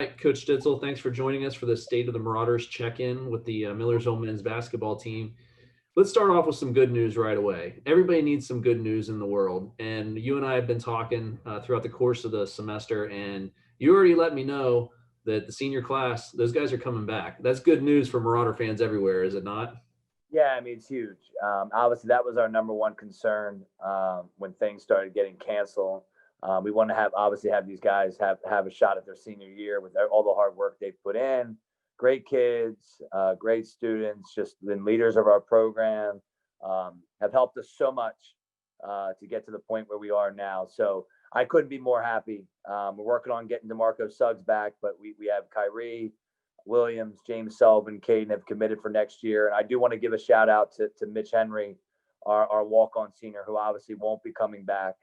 Right, Coach Stitzel, thanks for joining us for the State of the Marauders check-in with the Millersville men's basketball team. Let's start off with some good news right away. Everybody needs some good news in the world, and you and I have been talking throughout the course of the semester, and you already let me know that the senior class, those guys are coming back. That's good news for Marauder fans everywhere, is it not? Yeah, I mean, it's huge. Obviously, that was our number one concern when things started getting canceled. We want to have these guys have a shot at their senior year with all the hard work they've put in. Great kids, great students, just been leaders of our program, have helped us so much to get to the point where we are now. So I couldn't be more happy. We're working on getting DeMarco Suggs back, but we have Kyrie, Williams, James Sullivan, Caden have committed for next year. And I do want to give a shout out to Mitch Henry, our walk-on senior, who obviously won't be coming back.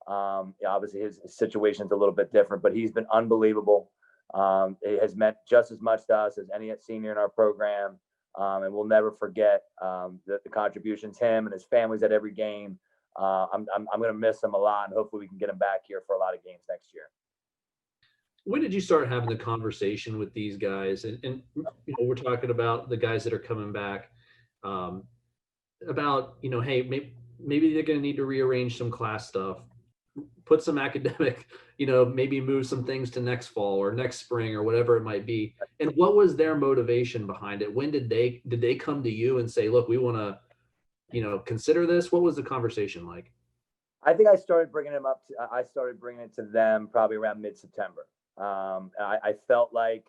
Obviously, his situation is a little bit different, but he's been unbelievable. It has meant just as much to us as any senior in our program. And we'll never forget the contributions him and his families at every game. I'm going to miss him a lot, and hopefully we can get him back here for a lot of games next year. When did you start having the conversation with these guys? And we're talking about the guys that are coming back. About hey, maybe they're going to need to rearrange some class stuff, put some academic, maybe move some things to next fall or next spring or whatever it might be. And what was their motivation behind it? When did they come to you and say, look, we want to consider this? What was the conversation like? I think I started bringing him up. I started bringing it to them probably around mid-September. I felt like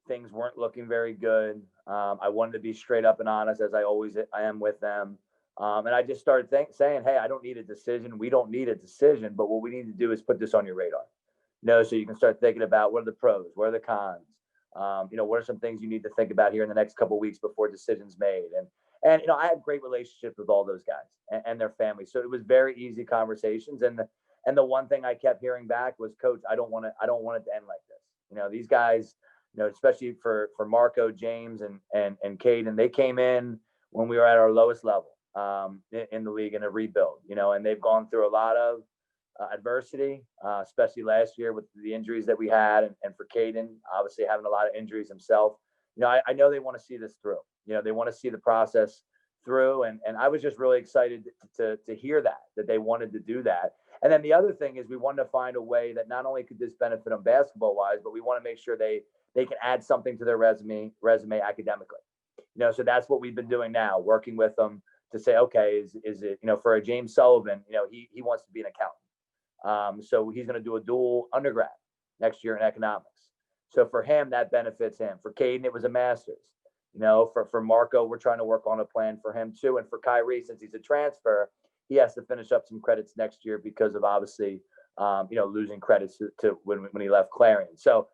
things weren't looking very good. I wanted to be straight up and honest, as I am with them. And I just started saying, hey, I don't need a decision. We don't need a decision, but what we need to do is put this on your radar. So you can start thinking about what are the pros, what are the cons, what are some things you need to think about here in the next couple of weeks before decisions made. And I had great relationships with all those guys and their families, so it was very easy conversations. And the one thing I kept hearing back was, Coach, I don't want it to end like this. These guys, especially for Marco, James, and Caden, they came in when we were at our lowest level in the league in a rebuild. And they've gone through a lot of adversity, especially last year with the injuries that we had, and for Caden, obviously having a lot of injuries himself. I know they want to see this through. They want to see the process through, and I was just really excited to hear that they wanted to do that. And then the other thing is we wanted to find a way that not only could this benefit them basketball wise, but we want to make sure they can add something to their resume academically. So that's what we've been doing now, working with them to say, okay, is it, for a James Sullivan, he wants to be an accountant. So he's going to do a dual undergrad next year in economics. So for him, that benefits him. For Caden, it was a master's. For Marco, we're trying to work on a plan for him too. And for Kyrie, since he's a transfer, he has to finish up some credits next year because of obviously, losing credits to when he left Clarion. So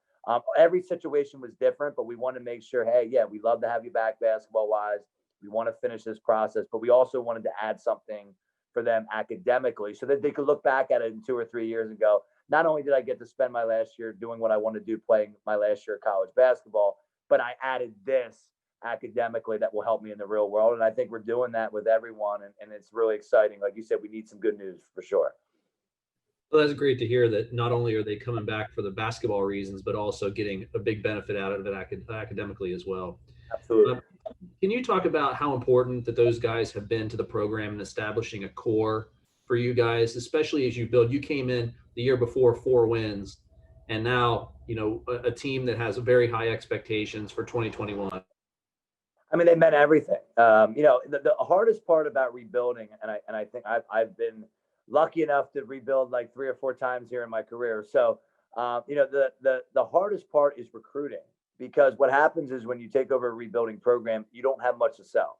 every situation was different, but we want to make sure, hey, yeah, we love to have you back basketball wise. We want to finish this process, but we also wanted to add something for them academically so that they could look back at it in 2 or 3 years and go, not only did I get to spend my last year doing what I want to do, playing my last year of college basketball, but I added this academically that will help me in the real world. And I think we're doing that with everyone. And it's really exciting. Like you said, we need some good news for sure. Well, that's great to hear that not only are they coming back for the basketball reasons, but also getting a big benefit out of it academically as well. Absolutely. Um, can you talk about how important that those guys have been to the program and establishing a core for you guys, especially as you build? You came in the year before 4 wins, and now a team that has very high expectations for 2021. I mean, they meant everything. The hardest part about rebuilding, and I think I've been lucky enough to rebuild like 3 or 4 times here in my career. So, the hardest part is recruiting, because what happens is when you take over a rebuilding program, you don't have much to sell.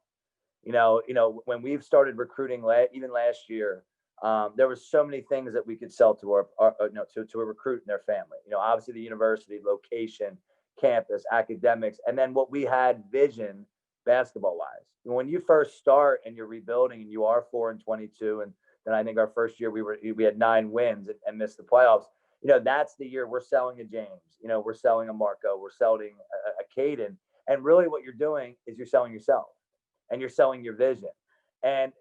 When we've started recruiting even last year, there was so many things that we could sell to to a recruit and their family. Obviously the university, location, campus, academics, and then what we had vision basketball wise. When you first start and you're rebuilding and you are 4-22, and then I think our first year we had 9 wins and missed the playoffs. That's the year we're selling a James. We're selling a Marco. We're selling a Caden. And really, what you're doing is you're selling yourself, and you're selling your vision. And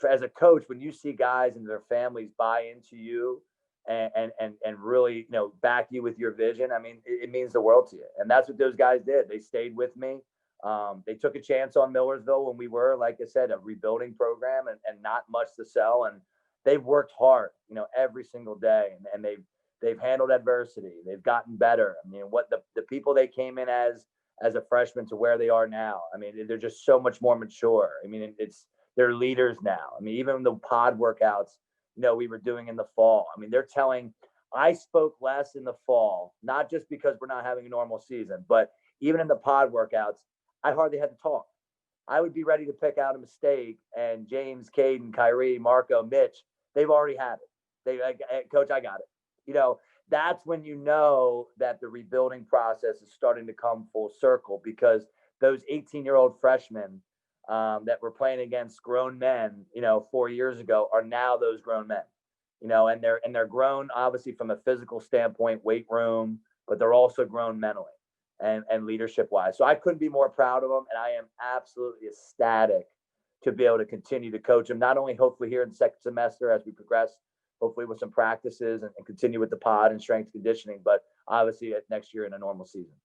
as a coach, when you see guys and their families buy into you, and really, back you with your vision, I mean, it means the world to you. And that's what those guys did. They stayed with me. They took a chance on Millersville when we were, like I said, a rebuilding program and not much to sell. And they've worked hard, every single day, and they've handled adversity. They've gotten better. I mean, what the people they came in as a freshman to where they are now, I mean, they're just so much more mature. I mean, they're leaders now. I mean, even the pod workouts, we were doing in the fall. I mean, I spoke less in the fall, not just because we're not having a normal season, but even in the pod workouts, I hardly had to talk. I would be ready to pick out a mistake, and James, Caden, Kyrie, Marco, Mitch, they've already had it. They like, hey, Coach, I got it. That's when you know that the rebuilding process is starting to come full circle, because those 18-year-old freshmen that were playing against grown men, 4 years ago, are now those grown men, and they're grown obviously from a physical standpoint, weight room, but they're also grown mentally and leadership wise. So I couldn't be more proud of them, and I am absolutely ecstatic to be able to continue to coach them, not only hopefully here in the second semester as we progress, hopefully with some practices and continue with the pod and strength conditioning, but obviously next year in a normal season.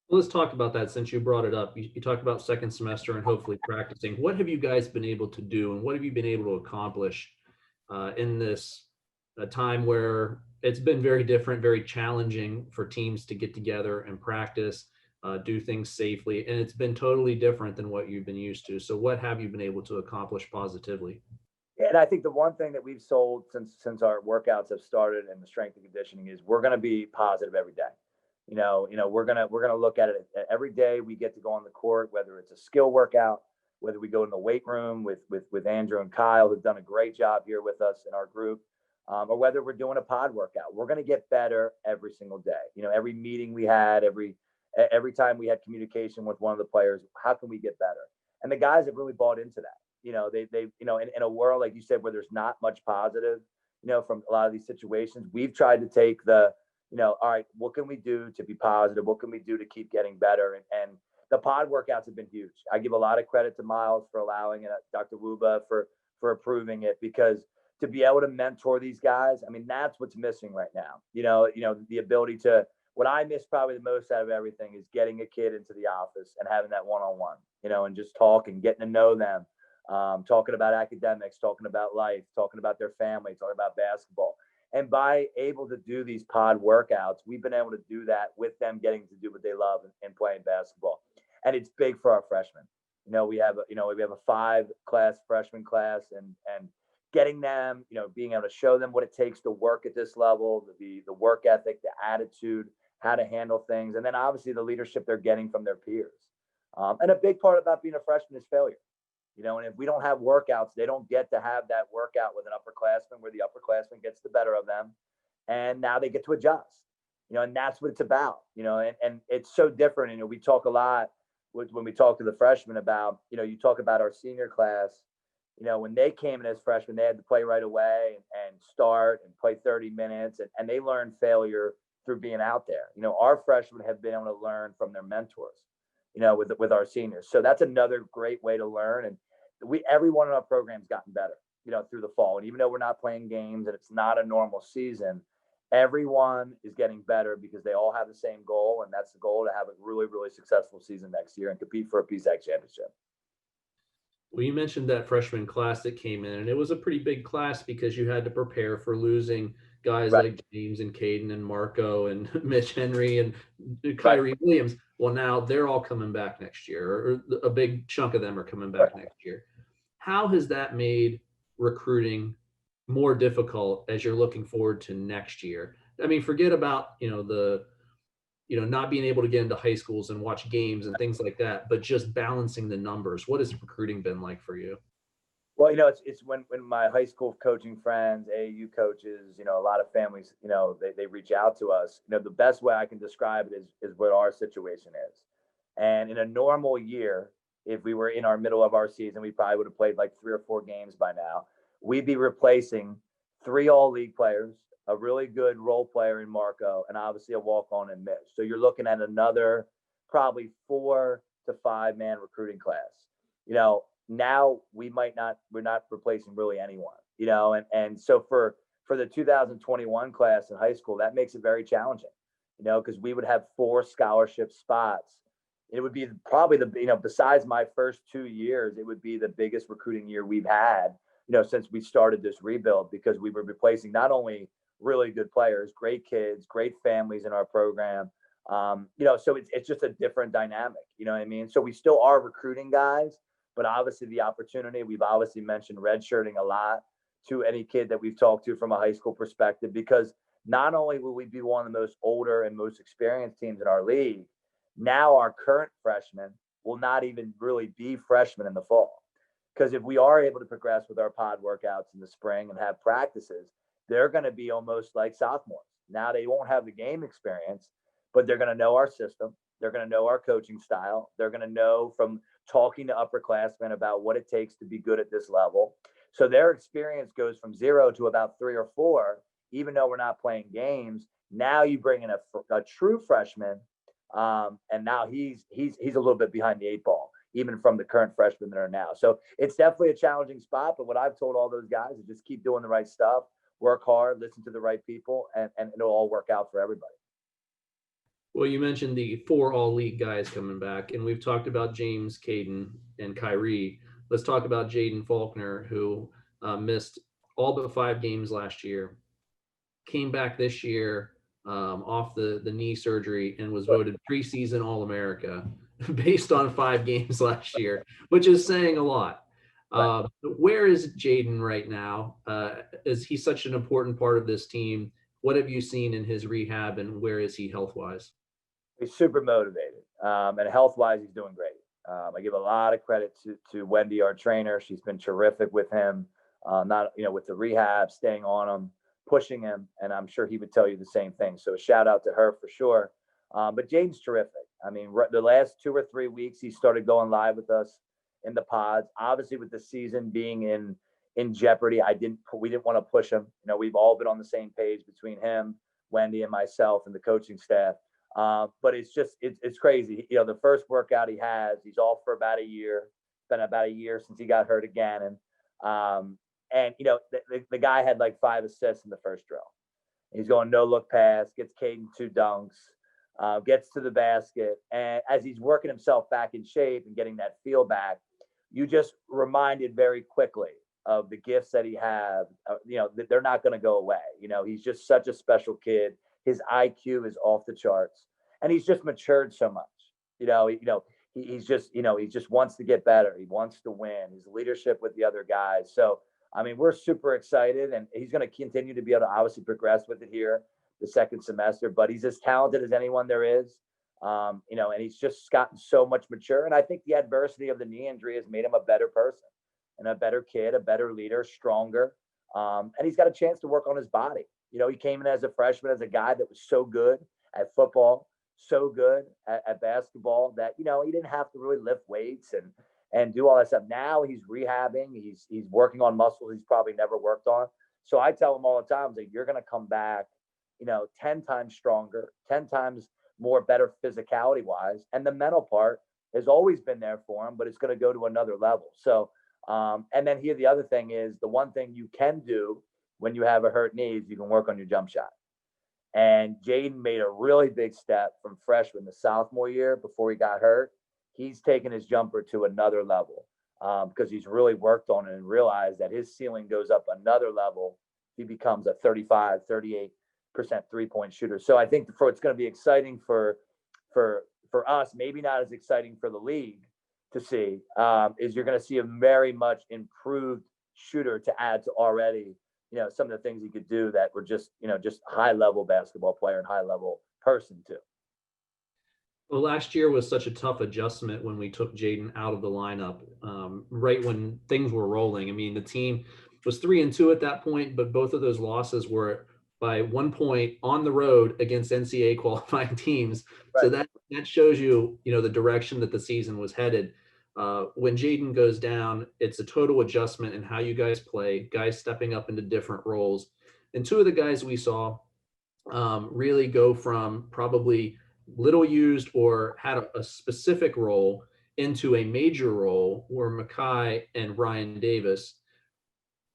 Well, let's talk about that since you brought it up. You talked about second semester and hopefully practicing. What have you guys been able to do, and what have you been able to accomplish in this time where it's been very different, very challenging for teams to get together and practice, do things safely, and it's been totally different than what you've been used to. So what have you been able to accomplish positively? And I think the one thing that we've sold since our workouts have started and the strength and conditioning is we're going to be positive every day. We're gonna look at it every day. We get to go on the court, whether it's a skill workout, whether we go in the weight room with Andrew and Kyle, who've done a great job here with us in our group, or whether we're doing a pod workout. We're going to get better every single day. Every meeting we had, every time we had communication with one of the players, how can we get better? And the guys have really bought into that. They in a world, like you said, where there's not much positive, from a lot of these situations, we've tried to take all right, what can we do to be positive? What can we do to keep getting better? And the pod workouts have been huge. I give a lot of credit to Miles for allowing it, Dr. Wuba for approving it, because to be able to mentor these guys, I mean, that's what's missing right now. The ability to, what I miss probably the most out of everything is getting a kid into the office and having that one-on-one, and just talking, getting to know them, talking about academics, talking about life, talking about their family, talking about basketball. And by able to do these pod workouts, we've been able to do that with them getting to do what they love and playing basketball. And it's big for our freshmen. We have a 5-class freshman class, and getting them, being able to show them what it takes to work at this level, the work ethic, the attitude, how to handle things, and then obviously the leadership they're getting from their peers. And a big part about being a freshman is failure. And if we don't have workouts, they don't get to have that workout with an upperclassman where the upperclassman gets the better of them. And now they get to adjust, and that's what it's about, and it's so different. We talk a lot when we talk to the freshmen about, you talk about our senior class, when they came in as freshmen, they had to play right away and start and play 30 minutes. And they learned failure through being out there. Our freshmen have been able to learn from their mentors, with our seniors. So that's another great way to learn. And everyone in our program's gotten better, through the fall. And even though we're not playing games and it's not a normal season, everyone is getting better because they all have the same goal. And that's the goal, to have a really, really successful season next year and compete for a PSAC championship. Well, you mentioned that freshman class that came in, and it was a pretty big class because you had to prepare for losing guys Right. like James and Caden and Marco and Mitch Henry and Kyrie Williams. Well, now they're all coming back next year, or a big chunk of them are coming back next year. How has that made recruiting more difficult as you're looking forward to next year? I mean, forget about, not being able to get into high schools and watch games and things like that, but just balancing the numbers. What has recruiting been like for you? Well, it's when my high school coaching friends, AAU coaches, a lot of families, they reach out to us. The best way I can describe it is what our situation is. And in a normal year, if we were in our middle of our season, we probably would have played like 3 or 4 games by now. We'd be replacing 3 all-league players, a really good role player in Marco, and obviously a walk-on in Mitch. So you're looking at another probably 4 to 5 man recruiting class. Now we're not replacing really anyone, and so for for the 2021 class in high school, that makes it very challenging, because we would have 4 scholarship spots. It would be probably besides my first 2 years, it would be the biggest recruiting year we've had, since we started this rebuild, because we were replacing not only really good players, great kids, great families in our program. So it's just a different dynamic, you know what I mean? So we still are recruiting guys, but obviously the opportunity, we've obviously mentioned redshirting a lot to any kid that we've talked to from a high school perspective, because not only will we be one of the most older and most experienced teams in our league, now our current freshmen will not even really be freshmen in the fall. Because if we are able to progress with our pod workouts in the spring and have practices, they're going to be almost like sophomores. Now they won't have the game experience, but they're going to know our system. They're going to know our coaching style. They're going to know from talking to upperclassmen about what it takes to be good at this level. So their experience goes from 0 to about 3 or 4, even though we're not playing games. Now you bring in a true freshman, and now he's a little bit behind the 8 ball, even from the current freshmen that are now. So it's definitely a challenging spot. But what I've told all those guys is just keep doing the right stuff, work hard, listen to the right people, and it'll all work out for everybody. Well, you mentioned the 4 all-league guys coming back, and we've talked about James, Caden, and Kyrie. Let's talk about Jaden Faulkner, who missed all but 5 games last year, came back this year off the knee surgery, and was voted preseason All-America based on 5 games last year, which is saying a lot. Where is Jaden right now? Is he such an important part of this team? What have you seen in his rehab, and where is he health-wise? He's super motivated, and health-wise, he's doing great. I give a lot of credit to Wendy, our trainer. She's been terrific with him, with the rehab, staying on him, pushing him, and I'm sure he would tell you the same thing. So a shout out to her for sure. But Jaden's terrific. I mean, the last 2 or 3 weeks, he started going live with us in the pods. Obviously, with the season being in jeopardy, we didn't want to push him. We've all been on the same page between him, Wendy, and myself, and the coaching staff. But it's crazy. The first workout he has, he's off for about a year. It's been about a year since he got hurt again. And the guy had like 5 assists in the first drill. He's going no look pass, gets Caden 2 dunks, gets to the basket. And as he's working himself back in shape and getting that feel back, you just reminded very quickly of the gifts that he has, that they're not going to go away. He's just such a special kid. His IQ is off the charts, and he's just matured so much. He just wants to get better. He wants to win. His leadership with the other guys. So, I mean, we're super excited, and he's going to continue to be able to obviously progress with it here the second semester, but he's as talented as anyone there is. And he's just gotten so much mature. And I think the adversity of the knee injury has made him a better person and a better kid, a better leader, stronger. And he's got a chance to work on his body. He came in as a freshman, as a guy that was so good at football, so good at basketball that, he didn't have to really lift weights and do all that stuff. Now he's rehabbing. He's working on muscles he's probably never worked on. So I tell him all the time, that you're going to come back, 10 times stronger, 10 times more better physicality wise. And the mental part has always been there for him, but it's going to go to another level. So, and then here, the other thing is, the one thing you can do when you have a hurt knee is you can work on your jump shot. And Jaden made a really big step from freshman to sophomore year before he got hurt. He's taken his jumper to another level because he's really worked on it and realized that his ceiling goes up another level. He becomes a 35, 38% three-point shooter. So I think it's going to be exciting for us, maybe not as exciting for the league to see, is you're going to see a very much improved shooter to add to already, some of the things he could do that were just high level basketball player and high level person too. Well, last year was such a tough adjustment when we took Jaden out of the lineup, right when things were rolling. I mean, the team was 3-2 at that point, but both of those losses were by 1 point on the road against NCAA qualifying teams. Right. So that shows you, the direction that the season was headed. When Jaden goes down, it's a total adjustment in how you guys play, guys stepping up into different roles. And 2 of the guys we saw really go from probably little used or had a specific role into a major role were Makai and Ryan Davis.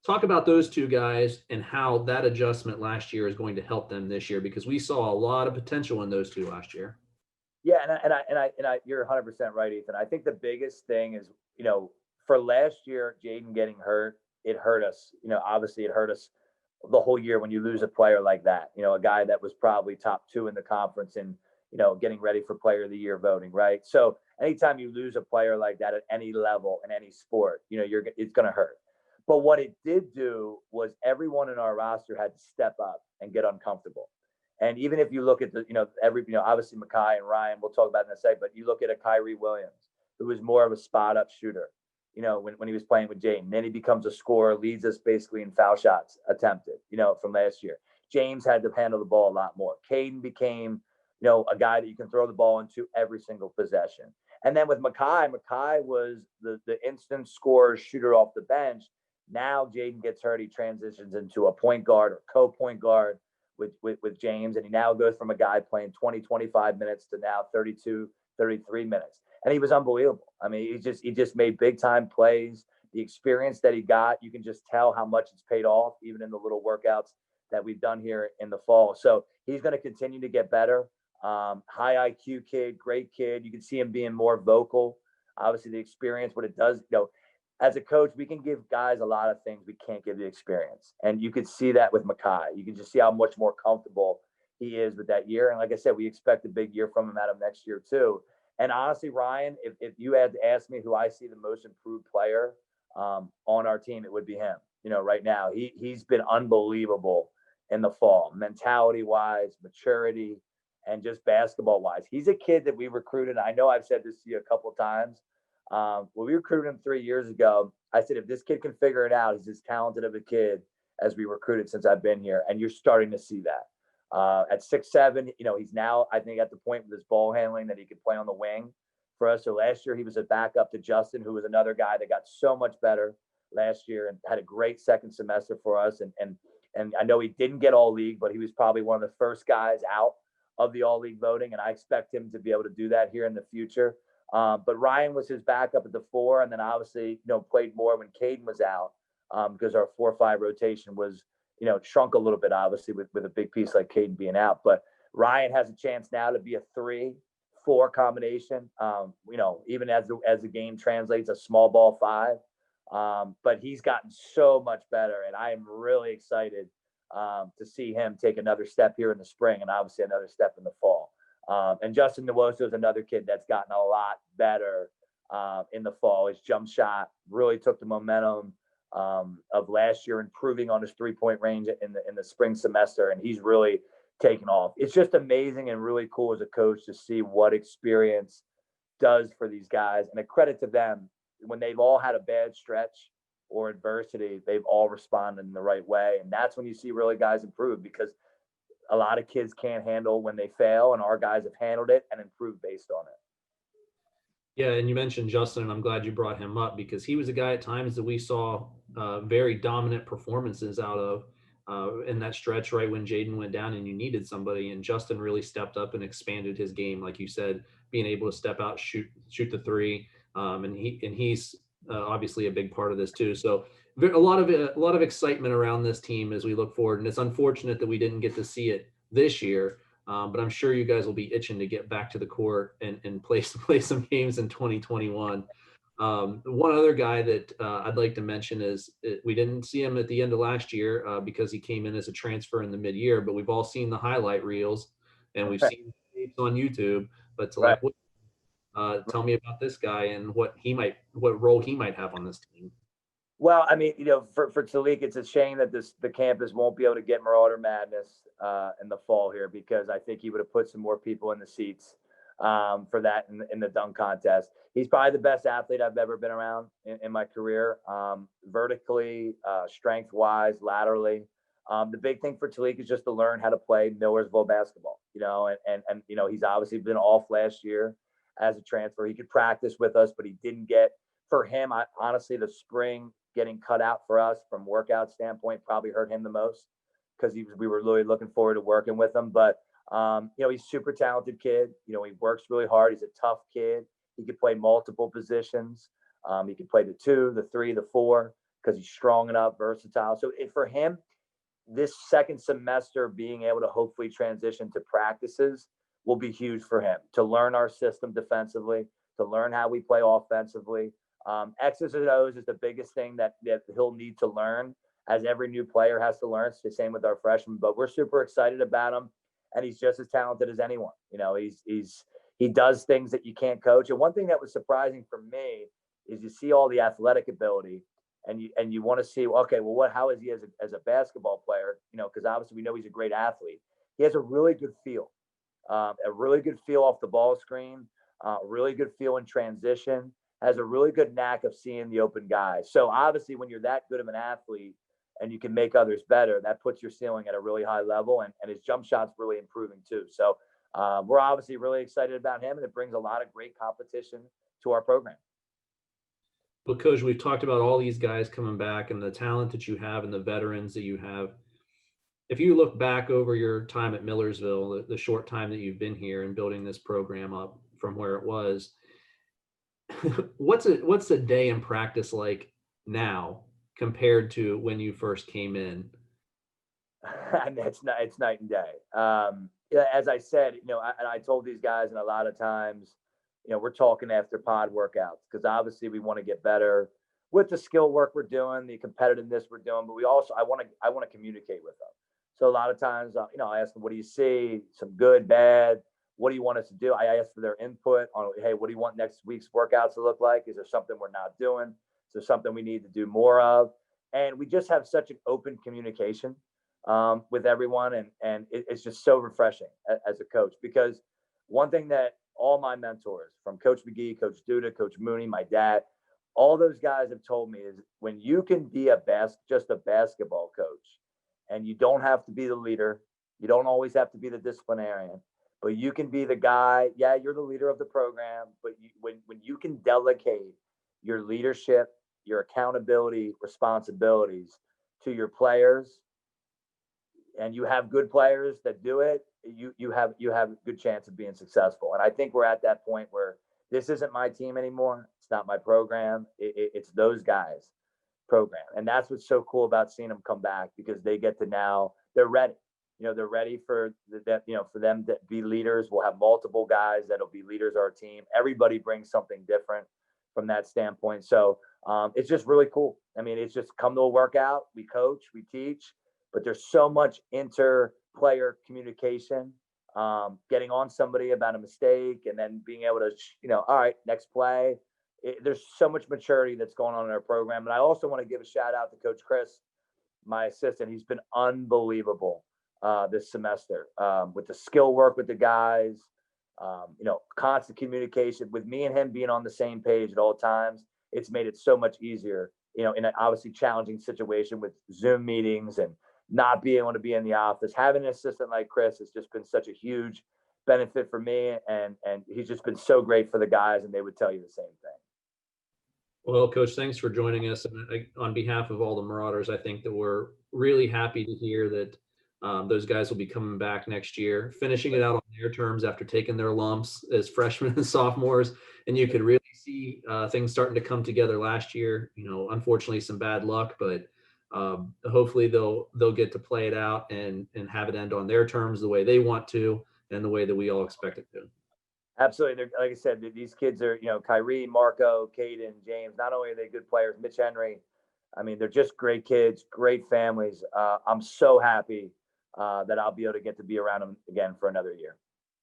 Talk about those two guys and how that adjustment last year is going to help them this year, because we saw a lot of potential in those two last year. Yeah, and you're 100% right, Ethan. I think the biggest thing is, for last year, Jaden getting hurt, it hurt us. Obviously, it hurt us the whole year when you lose a player like that. A guy that was probably top 2 in the conference and getting ready for Player of the Year voting, right? So anytime you lose a player like that at any level in any sport, it's going to hurt. But what it did do was everyone in our roster had to step up and get uncomfortable. And even if you look at obviously Makai and Ryan, we'll talk about in a second, but you look at a Kyrie Williams, who was more of a spot up shooter, when he was playing with Jaden. Then he becomes a scorer, leads us basically in foul shots attempted, from last year. James had to handle the ball a lot more. Caden became, a guy that you can throw the ball into every single possession. And then with Makai was the instant scorer, shooter off the bench. Now Jaden gets hurt. He transitions into a point guard or co-point guard with James, and he now goes from a guy playing 20, 25 minutes to now 32, 33 minutes. And he was unbelievable. I mean, he just made big time plays. The experience that he got, you can just tell how much it's paid off, even in the little workouts that we've done here in the fall. So he's going to continue to get better. High IQ kid, great kid. You can see him being more vocal. Obviously, the experience, what it does, as a coach, we can give guys a lot of things we can't give the experience. And you could see that with Makai. You can just see how much more comfortable he is with that year. And like I said, we expect a big year from him out of next year too. And honestly, Ryan, if you had to ask me who I see the most improved player on our team, it would be him. Right now, he's been unbelievable in the fall, mentality-wise, maturity, and just basketball-wise. He's a kid that we recruited. I know I've said this to you a couple of times. When we recruited him 3 years ago, I said, if this kid can figure it out, he's as talented of a kid as we recruited since I've been here. And you're starting to see that. At 6'7", he's now, I think, at the point with his ball handling that he could play on the wing for us. So last year he was a backup to Justin, who was another guy that got so much better last year and had a great second semester for us. And I know he didn't get all league, but he was probably one of the first guys out of the all league voting. And I expect him to be able to do that here in the future. But Ryan was his backup at the 4, and then obviously, played more when Caden was out, because our 4-5 rotation was, shrunk a little bit, obviously, with a big piece like Caden being out. But Ryan has a chance now to be a 3-4 combination, even as the game translates, a small ball 5. But he's gotten so much better, and I am really excited to see him take another step here in the spring and obviously another step in the fall. And Justin Nwosu is another kid that's gotten a lot better in the fall. His jump shot really took the momentum of last year, improving on his 3-point range in the spring semester, and he's really taken off. It's just amazing and really cool as a coach to see what experience does for these guys. And a credit to them, when they've all had a bad stretch or adversity, they've all responded in the right way. And that's when you see really guys improve, because a lot of kids can't handle when they fail, and our guys have handled it and improved based on it. Yeah, and you mentioned Justin, and I'm glad you brought him up, because he was a guy at times that we saw very dominant performances out of in that stretch right when Jaden went down and you needed somebody, and Justin really stepped up and expanded his game, like you said, being able to step out, shoot the 3, and he's obviously a big part of this too. So a lot of excitement around this team as we look forward, and it's unfortunate that we didn't get to see it this year. But I'm sure you guys will be itching to get back to the court and play some games in 2021. One other guy that I'd like to mention is we didn't see him at the end of last year because he came in as a transfer in the mid-year, but we've all seen the highlight reels and we've seen tapes on YouTube. But tell me about this guy and what role he might have on this team. Well, I mean, for Talik, it's a shame that the campus won't be able to get Marauder Madness in the fall here, because I think he would have put some more people in the seats for that in the dunk contest. He's probably the best athlete I've ever been around in my career, vertically, strength-wise, laterally. The big thing for Talik is just to learn how to play Millersville basketball, and he's obviously been off last year as a transfer. He could practice with us, but he didn't get. For him, honestly, the spring getting cut out for us from workout standpoint probably hurt him the most, because we were really looking forward to working with him. But he's a super talented kid. He works really hard. He's a tough kid. He could play multiple positions. He could play the 2, the 3, the 4. because he's strong enough, versatile. So for him, this second semester being able to hopefully transition to practices will be huge for him to learn our system defensively, to learn how we play offensively. X's and O's is the biggest thing that he'll need to learn, as every new player has to learn. It's the same with our freshmen, but we're super excited about him, and he's just as talented as anyone. You know, he does things that you can't coach. And one thing that was surprising for me is you see all the athletic ability, and you want to see, okay, well, how is he as a basketball player? You know, because obviously we know he's a great athlete. He has a really good feel, a really good feel off the ball screen, really good feel in transition, has a really good knack of seeing the open guys. So obviously when you're that good of an athlete and you can make others better, that puts your ceiling at a really high level, and his jump shot's really improving too. So we're obviously really excited about him, and it brings a lot of great competition to our program. But Coach, we've talked about all these guys coming back and the talent that you have and the veterans that you have. If you look back over your time at Millersville, the short time that you've been here and building this program up from where it was, what's a day in practice like now compared to when you first came in? And it's night and day. As I said, I told these guys, and a lot of times, we're talking after pod workouts, because obviously we want to get better with the skill work we're doing, the competitiveness we're doing, but I want to communicate with them. So a lot of times, I ask them, what do you see? Some good, bad. What do you want us to do? I ask for their input on, hey, what do you want next week's workouts to look like? Is there something we're not doing? Is there something we need to do more of? And we just have such an open communication with everyone. And it's just so refreshing as a coach, because one thing that all my mentors, from Coach McGee, Coach Duda, Coach Mooney, my dad, all those guys have told me is, when you can be just a basketball coach, and you don't have to be the leader, you don't always have to be the disciplinarian, but you can be the guy. Yeah, you're the leader of the program, but when you can delegate your leadership, your accountability, responsibilities to your players, and you have good players that do it, you have a good chance of being successful. And I think we're at that point where this isn't my team anymore. It's not my program. It's those guys' program. And that's what's so cool about seeing them come back, because they get to, now they're ready. They're ready for for them to be leaders. We'll have multiple guys that'll be leaders of our team. Everybody brings something different from that standpoint. So it's just really cool. I mean, it's just come to a workout, we coach, we teach, but there's so much inter-player communication, getting on somebody about a mistake, and then being able to, all right, next play. There's so much maturity that's going on in our program. And I also want to give a shout out to Coach Chris, my assistant. He's been unbelievable this semester with the skill work with the guys, constant communication with me and him being on the same page at all times. It's made it so much easier, in an obviously challenging situation with Zoom meetings and not being able to be in the office. Having an assistant like Chris has just been such a huge benefit for me, and he's just been so great for the guys, and they would tell you the same thing. Well, Coach, thanks for joining us. And on behalf of all the Marauders, I think that we're really happy to hear that those guys will be coming back next year, finishing it out on their terms after taking their lumps as freshmen and sophomores. And you could really see things starting to come together last year. Unfortunately, some bad luck, but hopefully they'll get to play it out and have it end on their terms the way they want to, and the way that we all expect it to. Absolutely. Like I said, these kids are, Kyrie, Marco, Caden, James. Not only are they good players, Mitch Henry. I mean, they're just great kids, great families. I'm so happy that I'll be able to get to be around them again for another year.